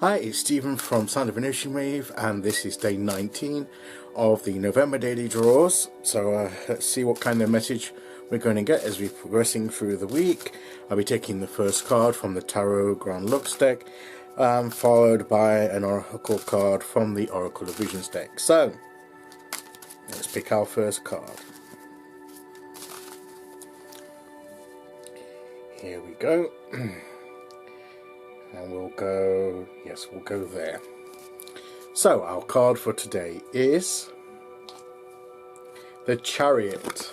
Hi, it's Stephen from Sound of an Ocean Wave, and this is day 19 of the November daily draws. So let's see what kind of message we're going to get as we're progressing through the week. I'll be taking the first card from the Tarot Grand Luxe deck, followed by an Oracle card from the Oracle of Visions deck. So let's pick our first card. Here we go. And we'll go, yes, we'll go there. So our card for today is the Chariot.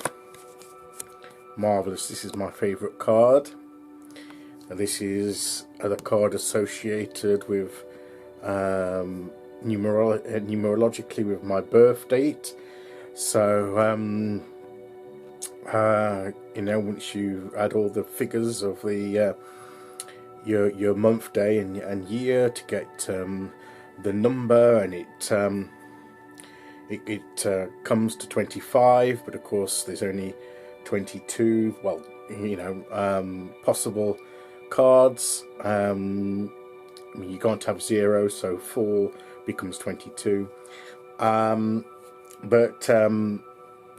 Marvellous, this is my favourite card. This is the card associated with numerologically with my birth date. So you know, once you add all the figures of the your month, day and year to get the number, and it comes to 25, but of course there's only 22, well, you know, possible cards. I mean, you can't have 0, so 4 becomes 22, but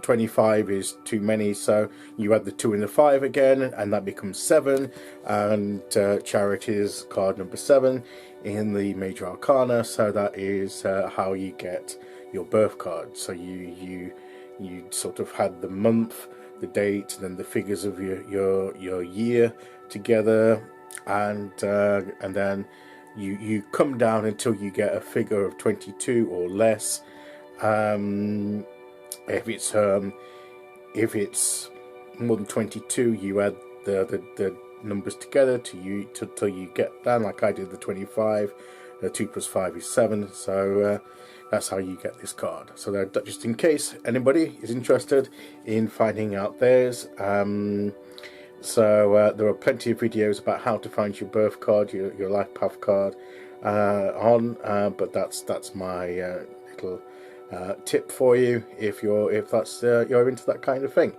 25 is too many, so you add the 2 and the 5 again, and that becomes 7. And Chariot is card number 7 in the Major Arcana, so that is how you get your birth card. So you sort of had the month, the date, and then the figures of your year together, and then you come down until you get a figure of 22 or less. If it's more than 22, you add the numbers together till you get down, like I did the 25. 2 plus 5 is 7, so that's how you get this card. So that, just in case anybody is interested in finding out theirs, so there are plenty of videos about how to find your birth card, your life path card, but that's my little tip for you if you're into that kind of thing.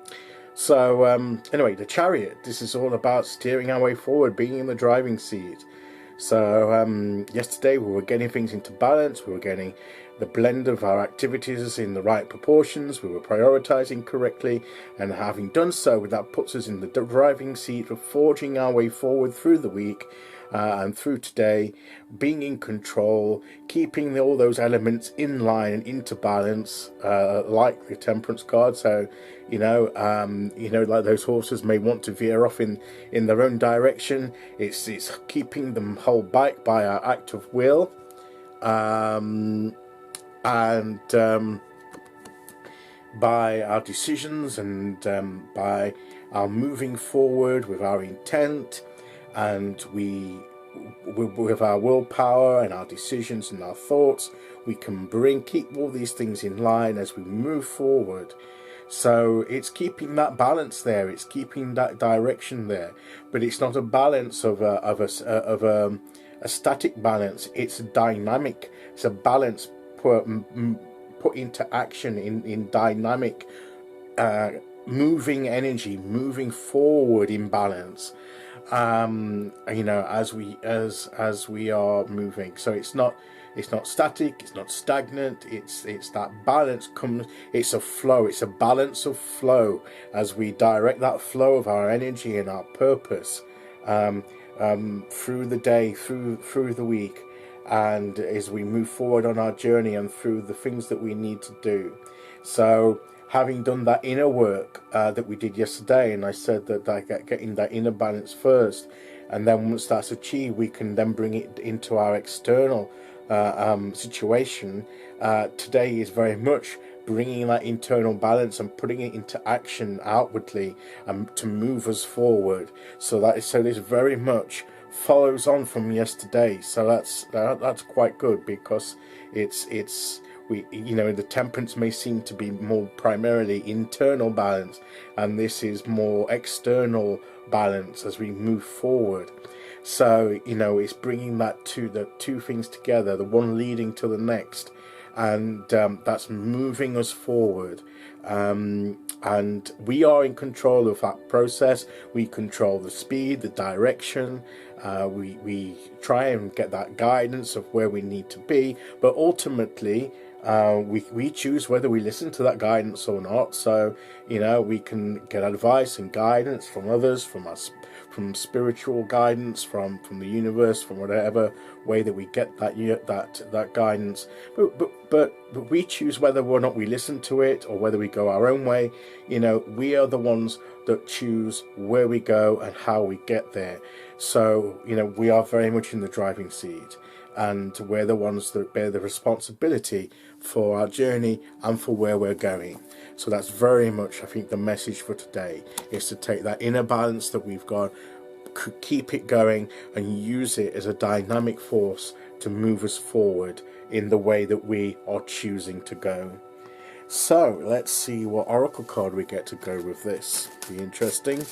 So anyway, the Chariot, this is all about steering our way forward, being in the driving seat. So yesterday we were getting things into balance, we were getting the blend of our activities in the right proportions, we were prioritizing correctly, and having done so, that puts us in the driving seat of forging our way forward through the week and through today, being in control, keeping all those elements in line and into balance, like the Temperance card. So you know, like those horses may want to veer off in their own direction. It's keeping them hold back by our act of will, and by our decisions, and by our moving forward with our intent, and with our willpower and our decisions and our thoughts, we can keep all these things in line as we move forward. So it's keeping that balance there, it's keeping that direction there, but it's not a balance of a static balance. It's a dynamic. It's a balance put into action in dynamic, moving energy, moving forward in balance. You know, as we are moving. So it's not static, it's not stagnant, it's that balance comes, it's a flow, it's a balance of flow as we direct that flow of our energy and our purpose through the day, through the week, and as we move forward on our journey and through the things that we need to do. So having done that inner work that we did yesterday, and I said that getting that inner balance first, and then once that's achieved, we can then bring it into our external situation. Today is very much bringing that internal balance and putting it into action outwardly, to move us forward. So this very much follows on from yesterday. So that's quite good, because you know, the Temperance may seem to be more primarily internal balance, and this is more external balance as we move forward. So you know, it's bringing the two things together, the one leading to the next, and that's moving us forward. And we are in control of that process. We control the speed, the direction, We try and get that guidance of where we need to be, but ultimately we choose whether we listen to that guidance or not. So, you know, we can get advice and guidance from others, from us, from spiritual guidance, from the universe, from whatever way that we get that guidance. But we choose whether or not we listen to it or whether we go our own way. You know, we are the ones that choose where we go and how we get there. So, you know, we are very much in the driving seat, and we're the ones that bear the responsibility for our journey and for where we're going. So that's very much, I think, the message for today, is to take that inner balance that we've got, keep it going, and use it as a dynamic force to move us forward in the way that we are choosing to go. So let's see what oracle card we get to go with this. Be interesting.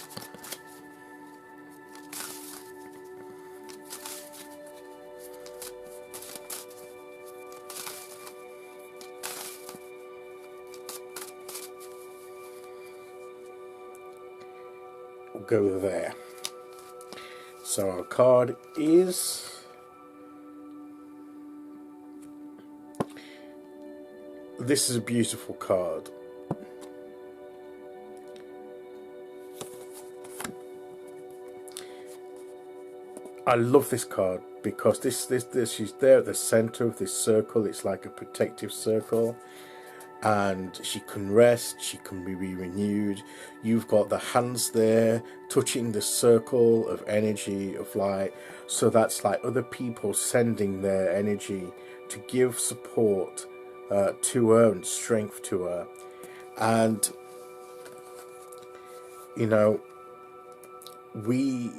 We'll go there. So our card is this is a beautiful card. I love this card because this she's there at the center of this circle. It's like a protective circle, and she can rest, she can be renewed. You've got the hands there touching the circle of energy, of light. So that's like other people sending their energy to give support to her and strength to her. And you know,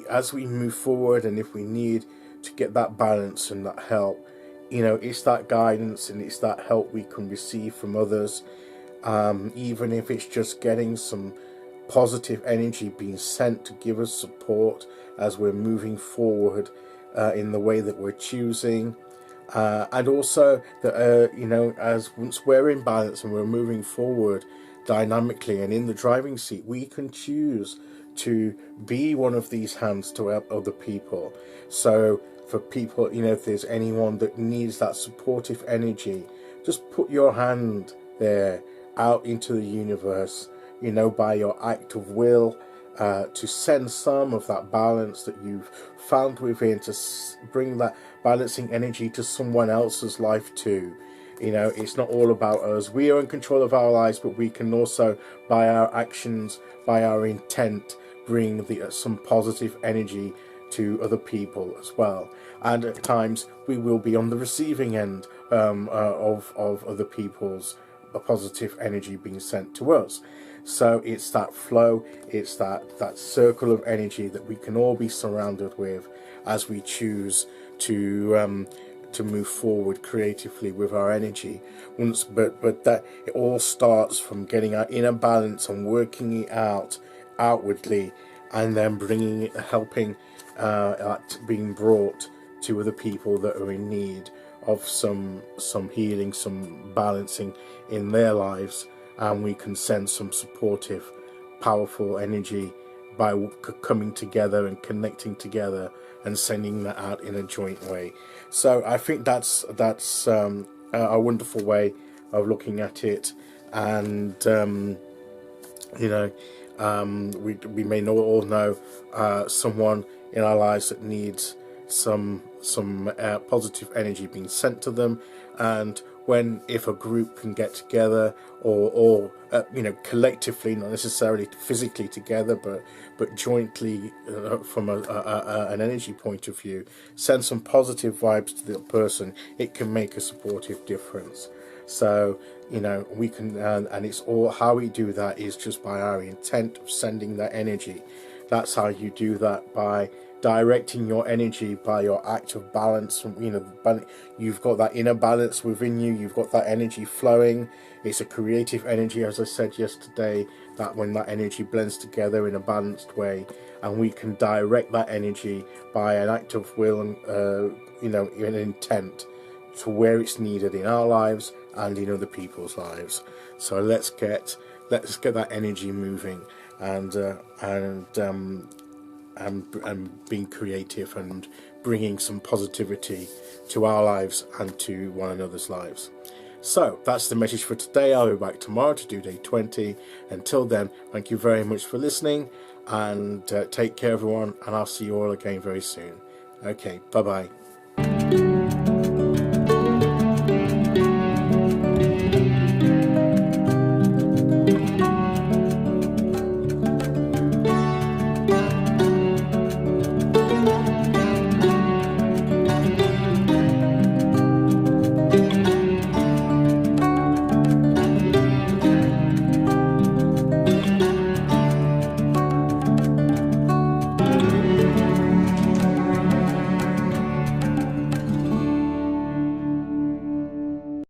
as we move forward, and if we need to get that balance and that help, you know, it's that guidance and it's that help we can receive from others, even if it's just getting some positive energy being sent to give us support as we're moving forward in the way that we're choosing. And also that you know, as once we're in balance and we're moving forward dynamically and in the driving seat, we can choose to be one of these hands to help other people. So for people, you know, if there's anyone that needs that supportive energy, just put your hand there out into the universe, you know, by your act of will, to send some of that balance that you've found within, to bring that balancing energy to someone else's life too. You know, it's not all about us. We are in control of our lives, but we can also, by our actions, by our intent, bring some positive energy to other people as well. And at times we will be on the receiving end of other people's positive energy being sent to us. So it's that flow, it's that circle of energy that we can all be surrounded with as we choose to move forward creatively with our energy. But that it all starts from getting our inner balance and working it out outwardly, and then bringing it, helping being brought to other people that are in need of some healing, some balancing in their lives, and we can send some supportive, powerful energy by coming together and connecting together and sending that out in a joint way. So I think that's a wonderful way of looking at it. And you know, we may all know someone in our lives that needs some positive energy being sent to them. And if a group can get together, or you know, collectively, not necessarily physically together, but jointly, from an energy point of view, send some positive vibes to the person, it can make a supportive difference. So, you know, we can, and it's all, how we do that is just by our intent of sending that energy. That's how you do that, by directing your energy, by your act of balance. You know, you've got that inner balance within you, you've got that energy flowing. It's a creative energy, as I said yesterday, that when that energy blends together in a balanced way, and we can direct that energy by an act of will and you know, an intent to where it's needed in our lives and in other people's lives. So let's get that energy moving, and and being creative and bringing some positivity to our lives and to one another's lives. So that's the message for today. I'll be back tomorrow to do day 20. Until then, thank you very much for listening, and take care everyone, and I'll see you all again very soon. Okay, bye bye.